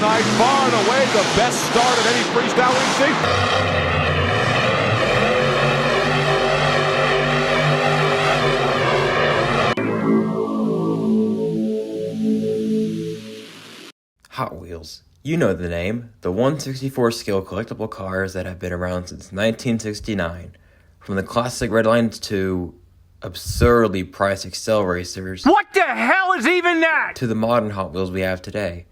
tonight. Far and away the best start of any freestyle we've seen. Hot Wheels. You know the name. The 1/64 scale collectible cars that have been around since 1969. From the classic red lines to absurdly priced Acceleracers. What the hell is even that? To the modern Hot Wheels we have today.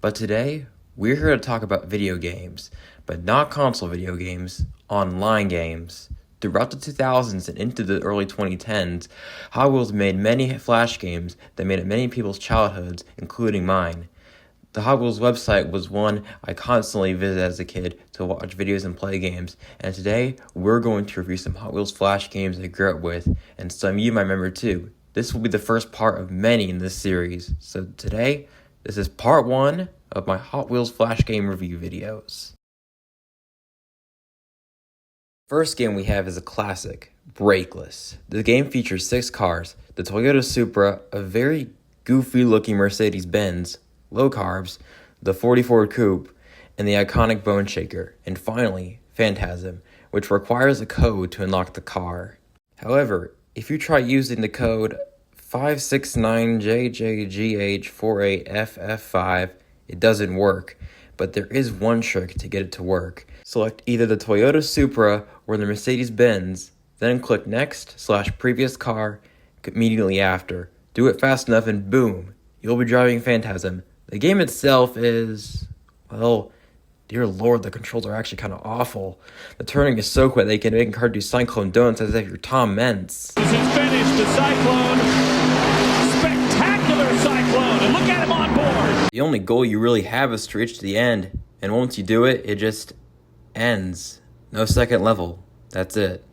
But today, we're here to talk about video games. But not console video games, online games. Throughout the 2000s and into the early 2010s, Hot Wheels made many flash games that made it many people's childhoods, including mine. The Hot Wheels website was one I constantly visited as a kid to watch videos and play games, and today we're going to review some Hot Wheels flash games I grew up with, and some you might remember too. This will be the first part of many in this series, so today, this is part 1 of my Hot Wheels flash game review videos. First game we have is a classic, Brakeless. The game features 6 cars, the Toyota Supra, a very goofy looking Mercedes-Benz, low carbs, the 40 Ford Coupe, and the iconic Bone Shaker, and finally, Phantasm, which requires a code to unlock the car. However, if you try using the code 569JJGH48FF5, it doesn't work, but there is one trick to get it to work. Select either the Toyota Supra or the Mercedes-Benz, then click Next/Previous Car immediately after. Do it fast enough and boom, you'll be driving Phantasm. The game itself is, well, dear lord, the controls are actually kind of awful. The turning is so quick they can make a car do cyclone donuts as if you're Tom Mentz. This is finished, the cyclone. Spectacular cyclone, and look at him on board. The only goal you really have is to reach the end, and once you do it, it just ends. No second level. That's it.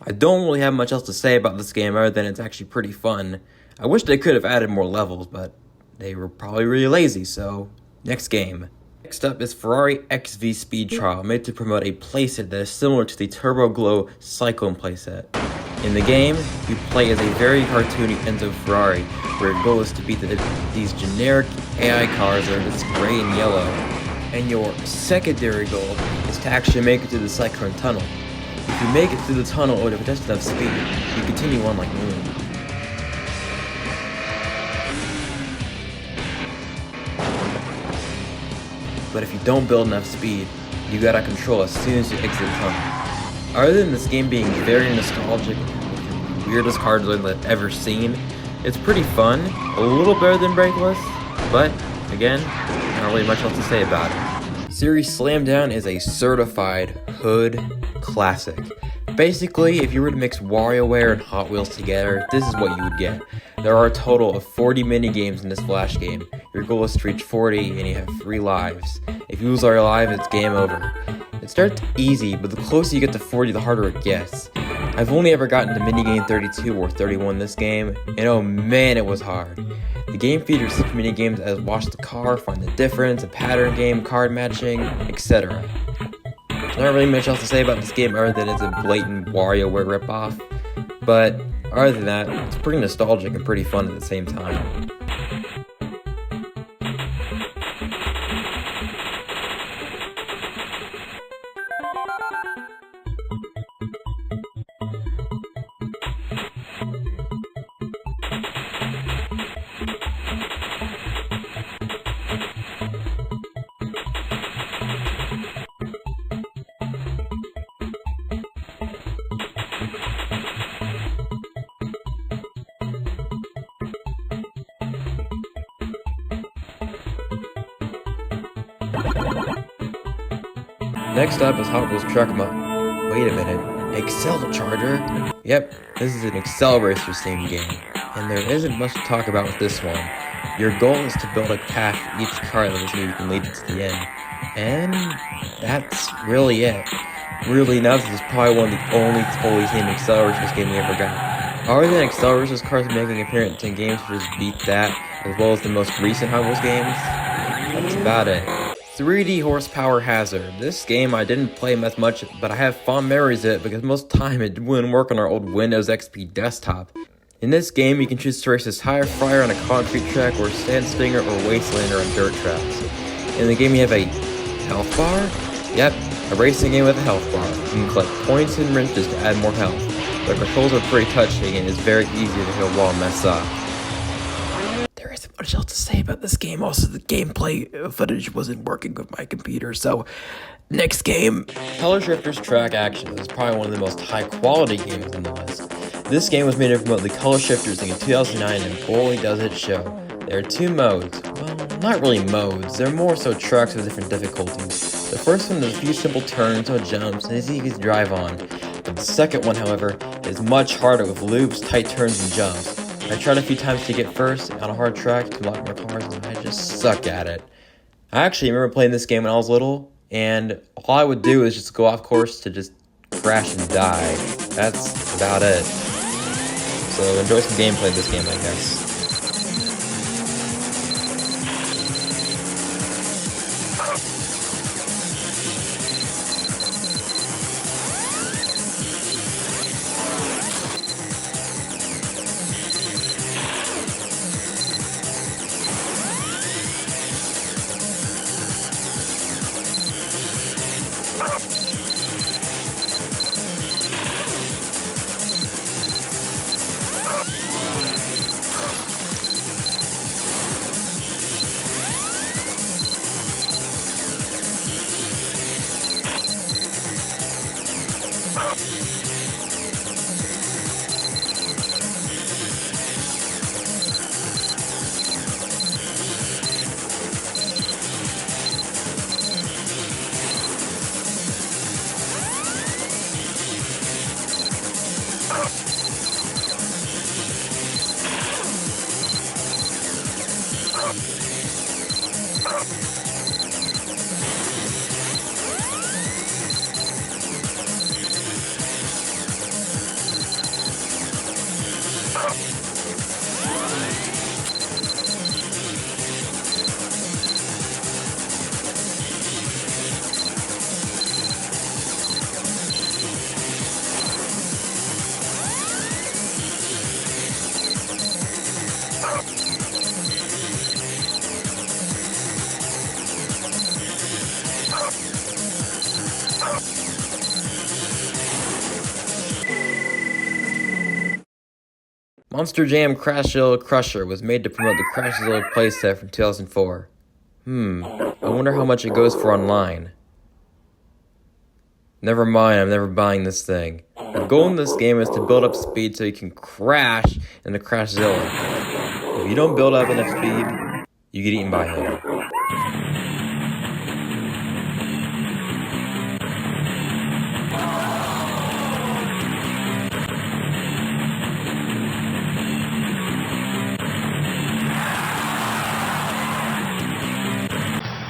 I don't really have much else to say about this game other than it's actually pretty fun. I wish they could have added more levels, but they were probably really lazy, so next game. Next up is Ferrari XV Speed Trial, made to promote a playset that is similar to the Turbo Glow Cyclone playset. In the game, you play as a very cartoony Enzo Ferrari, where your goal is to beat these generic AI cars that are just gray and yellow. And your secondary goal is to actually make it through the Cyclone Tunnel. If you make it through the tunnel with just enough speed, you continue on like moon. But if you don't build enough speed, you gotta control as soon as you exit the tunnel. Other than this game being very nostalgic, with the weirdest cars I've ever seen, it's pretty fun, a little better than Brakeless, but again, not really much else to say about it. Series Slamdown is a certified hood classic. Basically, if you were to mix WarioWare and Hot Wheels together, this is what you would get. There are a total of 40 mini-games in this flash game. Your goal is to reach 40 and you have 3 lives. If you lose all your lives, it's game over. It starts easy, but the closer you get to 40, the harder it gets. I've only ever gotten to minigame 32 or 31 this game, and oh man, it was hard. The game features such minigames as watch the car, find the difference, a pattern game, card matching, etc. There's not really much else to say about this game other than it's a blatant WarioWare ripoff, but other than that, it's pretty nostalgic and pretty fun at the same time. Next up is Hot Wheels Truck Mod. Wait a minute, Acceleracers? Yep, this is an Acceleracers themed game, and there isn't much to talk about with this one. Your goal is to build a path for each car that you can lead it to the end, and that's really it. Weirdly enough, this is probably one of the only fully themed Acceleracers game we ever got. Other than Acceleracers cars making an appearance in games such as Beat That, as well as the most recent Hot Wheels games, that's about it. 3D Horsepower Hazard. This game I didn't play as much, but I have fond memories of it because most of the time it wouldn't work on our old Windows XP desktop. In this game, you can choose to race as Tire Fryer on a concrete track, or Sand Stinger or Wastelander on dirt tracks. In the game you have a health bar? Yep, a racing game with a health bar. You can collect points and wrenches to add more health. The controls are pretty touchy and it's very easy to hit a wall and mess up. There isn't much else to say about this game. Also, the gameplay footage wasn't working with my computer, so next game. Acceleracers Track Action is probably one of the most high-quality games in the list. This game was made to promote the color shifters in 2009, and boy does it show. There are two modes. Well, not really modes. They're more so tracks with different difficulties. The first one has a few simple turns, no jumps, and is easy to drive on. But the second one, however, is much harder with loops, tight turns, and jumps. I tried a few times to get first on a hard track to unlock more cars, and I just suck at it. I actually remember playing this game when I was little, and all I would do is just go off course to just crash and die. That's about it. So enjoy some gameplay of this game, I guess. Monster Jam Crashzilla Crusher was made to promote the Crashzilla playset from 2004. I wonder how much it goes for online. Never mind, I'm never buying this thing. The goal in this game is to build up speed so you can crash into Crashzilla. If you don't build up enough speed, you get eaten by him.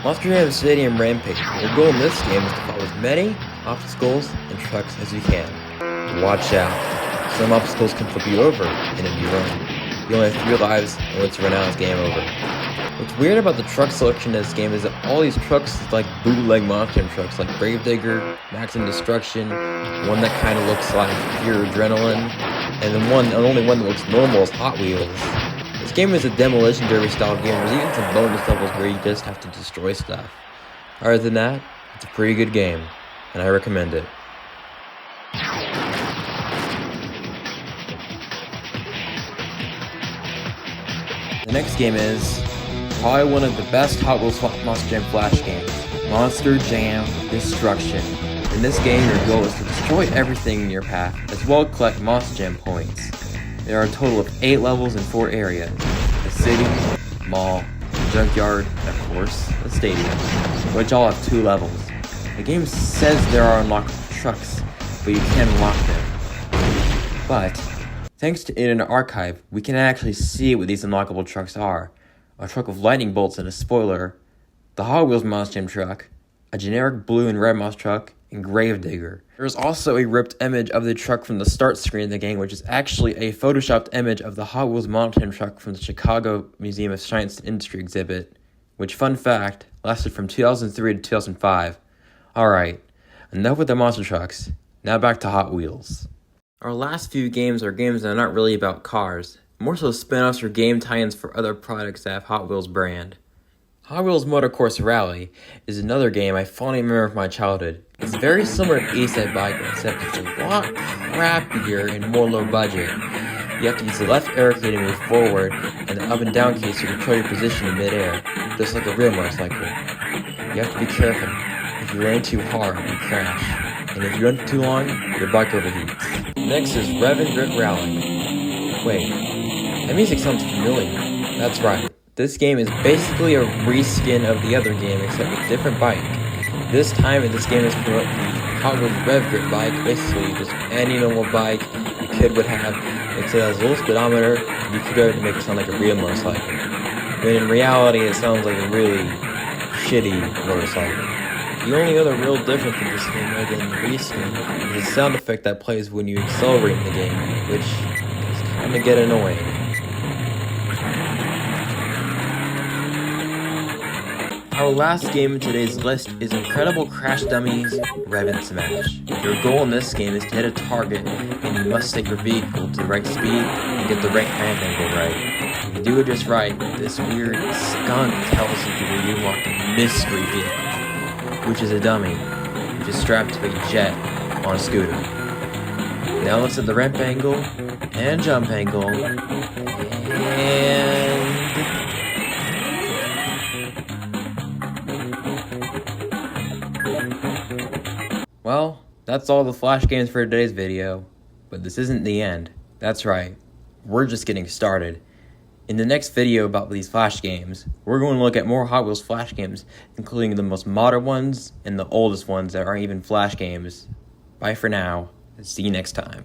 Monster Jam Stadium Rampage. Your goal in this game is to follow as many obstacles and trucks as you can. Watch out. Some obstacles can flip you over, and if you run, you only have 3 lives, and once you run out, it's game over. What's weird about the truck selection in this game is that all these trucks is like bootleg Monster Jam trucks, like Gravedigger, Max and Destruction, one that kind of looks like pure adrenaline, and the only one that looks normal is Hot Wheels. This game is a demolition derby style game. There's even some bonus levels where you just have to destroy stuff. Other than that, it's a pretty good game, and I recommend it. The next game is probably one of the best Hot Wheels Monster Jam Flash games, Monster Jam Destruction. In this game, your goal is to destroy everything in your path, as well as collect Monster Jam points. There are a total of 8 levels in 4 areas: the city, mall, junkyard, and of course, the stadium, which all have 2 levels. The game says there are unlockable trucks, but you can't unlock them. But, thanks to Internet Archive, we can actually see what these unlockable trucks are. A truck with lightning bolts and a spoiler, the Hot Wheels Monster Jam truck, a generic blue and red monster truck, and Gravedigger. There's also a ripped image of the truck from the start screen of the game, which is actually a photoshopped image of the Hot Wheels Monster Jam truck from the Chicago Museum of Science and Industry exhibit, which, fun fact, lasted from 2003 to 2005. Alright, enough with the monster trucks, now back to Hot Wheels. Our last few games are games that are not really about cars, more so spin-offs or game tie-ins for other products that have Hot Wheels brand. Hot Wheels Motocross Rally is another game I fondly remember from my childhood. It's very similar to A-Side Bike, except it's a lot crappier and more low budget. You have to use the left arrow key to move forward, and the up and down keys to control your position in midair, just like a real motorcycle. You have to be careful. If you run too hard, you crash. And if you run for too long, your bike overheats. Next is Rev and Grit Rally. Wait, that music sounds familiar. That's right. This game is basically a reskin of the other game, except with a different bike. This time, this game is promoting the Hot Wheels Rev Grit bike, basically just any normal bike a kid would have, except it has a little speedometer, and you could go to make it sound like a real motorcycle. But in reality, it sounds like a really shitty motorcycle. The only other real difference in this game, other than the reskin, is the sound effect that plays when you accelerate in the game, which is kind of get annoying. Our last game in today's list is Incredible Crash Dummies Rev and Smash. Your goal in this game is to hit a target, and you must take your vehicle to the right speed and get the right hand angle right. If you do it just right, this weird skunk tells you to unlock a mystery vehicle, which is a dummy, which is strapped to a jet on a scooter. Now let's hit the ramp angle, and jump angle, and... Well, that's all the Flash games for today's video, but this isn't the end. That's right, we're just getting started. In the next video about these Flash games, we're going to look at more Hot Wheels Flash games, including the most modern ones and the oldest ones that aren't even Flash games. Bye for now, and see you next time.